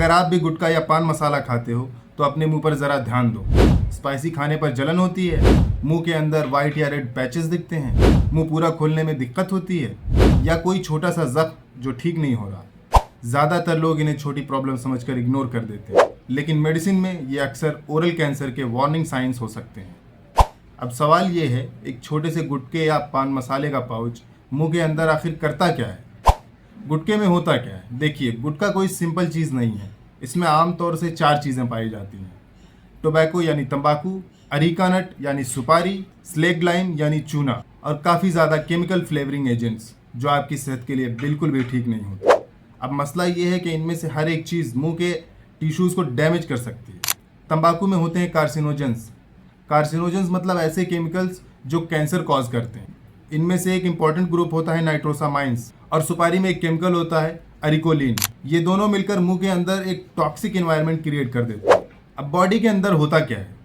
अगर आप भी गुटखा या पान मसाला खाते हो तो अपने मुंह पर ज़रा ध्यान दो। स्पाइसी खाने पर जलन होती है, मुंह के अंदर वाइट या रेड पैचेस दिखते हैं, मुंह पूरा खोलने में दिक्कत होती है, या कोई छोटा सा जख्म जो ठीक नहीं हो रहा। ज़्यादातर लोग इन्हें छोटी प्रॉब्लम समझकर इग्नोर कर देते हैं, लेकिन मेडिसिन में ये अक्सर ओरल कैंसर के वार्निंग साइंस हो सकते हैं। अब सवाल ये है, एक छोटे से गुटके या पान मसाले का पाउच मुंह के अंदर आखिर करता क्या है? गुटके में होता क्या है? देखिए, गुटखा कोई सिंपल चीज़ नहीं है। इसमें आमतौर से 4 चीज़ें पाई जाती हैं: टोबैको यानी तंबाकू, अरीका नट यानी सुपारी, स्लेग लाइम यानी चूना, और काफ़ी ज़्यादा केमिकल फ्लेवरिंग एजेंट्स जो आपकी सेहत के लिए बिल्कुल भी ठीक नहीं होते। अब मसला ये है कि इनमें से हर एक चीज़ मुंह के टिश्यूज़ को डैमेज कर सकती है। तंबाकू में होते हैं कार्सिनोजेंस। कार्सिनोजेंस मतलब ऐसे केमिकल्स जो कैंसर कॉज करते हैं। इनमें से एक इंपॉर्टेंट ग्रुप होता है नाइट्रोसामाइंस, और सुपारी में एक केमिकल होता है अरिकोलिन। ये दोनों मिलकर मुंह के अंदर एक टॉक्सिक एनवायरनमेंट क्रिएट कर देते हैं। अब बॉडी के अंदर होता क्या है?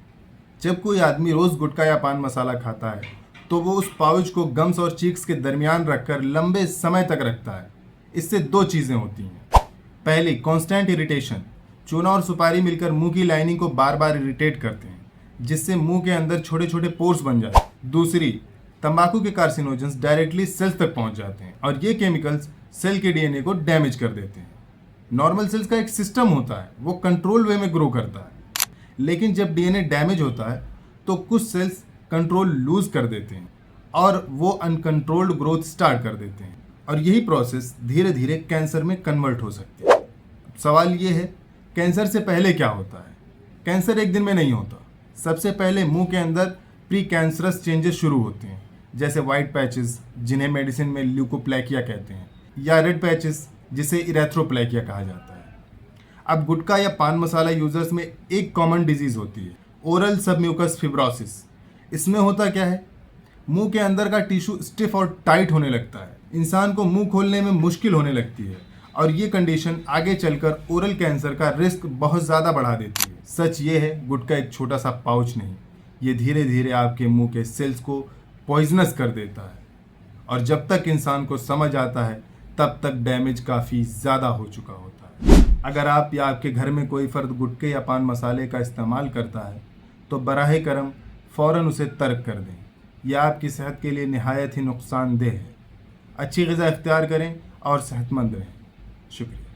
जब कोई आदमी रोज़ गुटखा या पान मसाला खाता है तो वो उस पाउच को गम्स और चीक्स के दरमियान रखकर लंबे समय तक रखता है। इससे 2 चीज़ें होती हैं। पहली, कॉन्स्टेंट इरिटेशन। चूना और सुपारी मिलकर मुंह की लाइनिंग को बार बार इरिटेट करते हैं, जिससे मुंह के अंदर छोटे छोटे पोर्स बन जाते हैं। दूसरी, तंबाकू के कार्सिनोजेंस डायरेक्टली सेल्स तक पहुंच जाते हैं और ये केमिकल्स सेल के डीएनए को डैमेज कर देते हैं। नॉर्मल सेल्स का एक सिस्टम होता है, वो कंट्रोल वे में ग्रो करता है, लेकिन जब डीएनए डैमेज होता है तो कुछ सेल्स कंट्रोल लूज कर देते हैं और वो अनकंट्रोल्ड ग्रोथ स्टार्ट कर देते हैं, और यही प्रोसेस धीरे धीरे कैंसर में कन्वर्ट हो सकती है। सवाल ये है, कैंसर से पहले क्या होता है? कैंसर एक दिन में नहीं होता। सबसे पहले मुंह के अंदर प्री कैंसरस चेंजेस शुरू होते हैं, जैसे वाइट पैचेस जिन्हें मेडिसिन में ल्यूकोप्लैकिया कहते हैं, या रेड पैचेस जिसे इरेथ्रोप्लैकिया कहा जाता है। अब गुटखा या पान मसाला यूजर्स में एक कॉमन डिजीज होती है, ओरल सबम्यूकस फिब्रोसिस। इसमें होता क्या है, मुंह के अंदर का टिश्यू स्टिफ और टाइट होने लगता है, इंसान को मुंह खोलने में मुश्किल होने लगती है, और ये कंडीशन आगे चलकर ओरल कैंसर का रिस्क बहुत ज़्यादा बढ़ा देती है। सच ये है, गुटखा एक छोटा सा पाउच नहीं, ये धीरे धीरे आपके मुंह के सेल्स को पॉइजनस कर देता है, और जब तक इंसान को समझ आता है तब तक डैमेज काफ़ी ज़्यादा हो चुका होता है। अगर आप या आपके घर में कोई फ़र्द गुटखे या पान मसाले का इस्तेमाल करता है तो बराहे करम फ़ौरन उसे तर्क कर दें। यह आपकी सेहत के लिए निहायत ही नुकसानदेह है। अच्छी ग़िज़ा इख्तियार करें और सेहतमंद रहें। शुक्रिया।